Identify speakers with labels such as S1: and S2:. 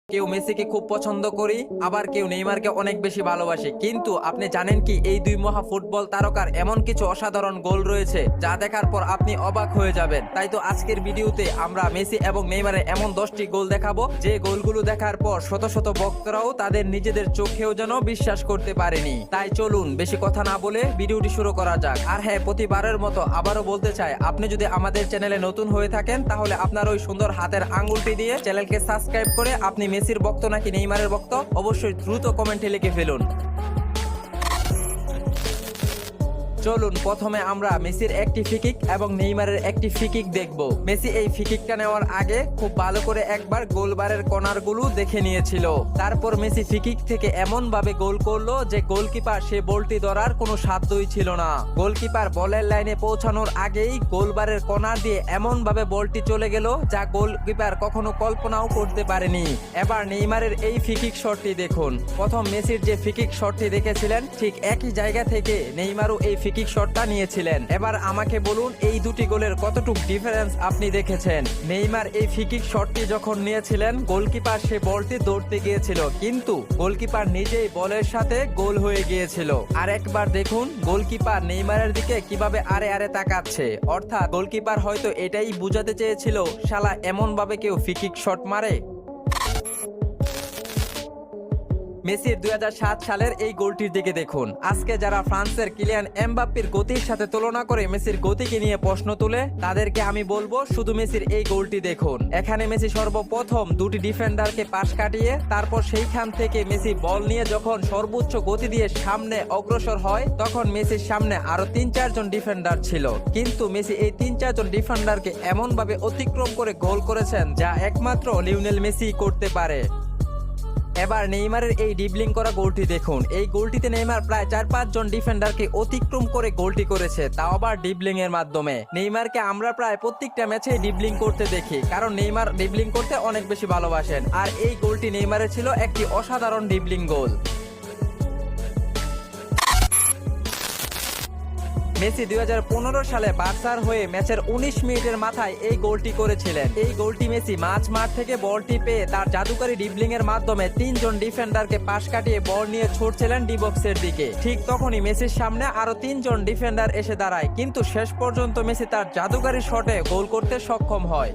S1: কেউ মেসিকে খুব পছন্দ করি, আবার কেউ নেইমারকে অনেক বেশি ভালোবাসে। কিন্তু আপনি জানেন কি এই দুই মহা ফুটবল তারকার এমন কিছু অসাধারণ গোল রয়েছে যা দেখার পর আপনি অবাক হয়ে যাবেন। তাই তো আজকের ভিডিওতে আমরা মেসি এবং নেইমারের এমন 10টি গোল দেখাবো যে গোলগুলো দেখার পর শত শত ভক্তরাও তাদের নিজেদের চোখেও যেন বিশ্বাস করতে পারেনি। তাই চলুন বেশি কথা না বলে ভিডিওটি শুরু করা যাক। আর হ্যাঁ, প্রতিবারের মতো আবারও বলতে চাই, আপনি যদি আমাদের চ্যানেলে নতুন হয়ে থাকেন তাহলে আপনার ওই সুন্দর হাতের আঙ্গুলটি দিয়ে চ্যানেলকে সাবস্ক্রাইব করে আপনি মেসির ভক্ত নাকি নেইমারের ভক্ত অবশ্যই দ্রুত কমেন্টে লিখে ফেলুন। চলুন প্রথমে আমরা মেসির একটি ফ্রিকিক এবং নেইমারের একটি ফ্রিকিক দেখব। মেসি এই ফ্রিকিকটা নেওয়ার আগে খুব ভালো করে একবার গোলবারের কর্নারগুলো দেখে নিয়েছিল। তারপর মেসি ফ্রিকিক থেকে এমন ভাবে গোল করলো যে গোলকিপার সে বলটি ধরার কোনো সাধ্যই ছিল না। গোলকিপার বলের লাইনে পৌঁছানোর আগেই গোলবারের কর্নার দিয়ে এমন ভাবে বলটি চলে গেল যা গোলকিপার কখনো কল্পনাও করতে পারেনি। এবার নেইমারের এই ফ্রিকিক শটটি দেখুন। প্রথম মেসির যে ফ্রিকিক শটটি দেখেছিলেন ঠিক একই জায়গা থেকে নেইমারও এই ফ্রিকিক শটটা নিয়েছিলেন। এবার আমাকে বলুন এই দুটি গোলের কতটুকু ডিফারেন্স আপনি দেখেছেন। নেইমার এই ফ্রিকিক শটটি যখন নিয়েছিলেন গোলকিপার সে বলটি ধরতে গিয়েছিল, কিন্তু গোলকিপার নিজেই বলের সাথে গোল হয়ে গিয়েছিল। আর একবার দেখুন গোলকিপার নেইমারের দিকে কিভাবে আরে আরে তাকাচ্ছে, অর্থাৎ গোলকিপার হয়তো এটাই বুঝাতে চেয়েছিল শালা এমন ভাবে কেউ ফ্রিকিক শট মারে। মেসির 2007 সালের এই গোলটির দিকে দেখুন। আজকে যারা ফ্রান্সের কিলিয়ান এমবাপ্পের গতির সাথে তুলনা করে মেসির গতিকে নিয়ে প্রশ্ন তুলে তাদেরকে আমি বলবো শুধু মেসির এই গোলটি দেখুন। এখানে মেসি সর্বপ্রথম দুটি ডিফেন্ডারকে পাশ কাটিয়ে তারপর সেইখান থেকে মেসি বল নিয়ে যখন সর্বোচ্চ গতি দিয়ে সামনে অগ্রসর হয় তখন মেসির সামনে আরো 3-4 জন ডিফেন্ডার ছিল, কিন্তু মেসি এই 3-4 জন ডিফেন্ডারকে এমন ভাবে অতিক্রম করে গোল করেছেন যা একমাত্র লিওনেল মেসি করতে পারে। এবার নেইমারের এই ড্রিবলিং করা গোলটি দেখুন। এই গোলটিতে নেইমার প্রায় 4-5 জন ডিফেন্ডারকে অতিক্রম করে গোলটি করেছে, তাও আবার ড্রিবলিং এর মাধ্যমে। নেইমারকে আমরা প্রায় প্রত্যেকটা ম্যাচে ড্রিবলিং করতে দেখি, কারণ নেইমার ড্রিবলিং করতে অনেক বেশি ভালোবাসেন। আর এই গোলটি নেইমারের ছিল একটি অসাধারণ ড্রিবলিং গোল। মেসি 2015 সালে বার্সার হয়ে ম্যাচের 19 মিনিটের মাথায় এই গোলটি করেছিলেন। এই গোলটি মেসি মাঝ মাঠ থেকে বলটি পেয়ে তার জাদুকরী ড্রিবলিং এর মাধ্যমে 3 জন ডিফেন্ডারকে পাশ কাটিয়ে বল নিয়ে ছুটছিলেন ডি বক্সের দিকে। ঠিক তখনই মেসির সামনে আরো 3 জন ডিফেন্ডার এসে দাঁড়ায়, কিন্তু শেষ পর্যন্ত মেসি তার জাদুকরী শটে গোল করতে সক্ষম হয়।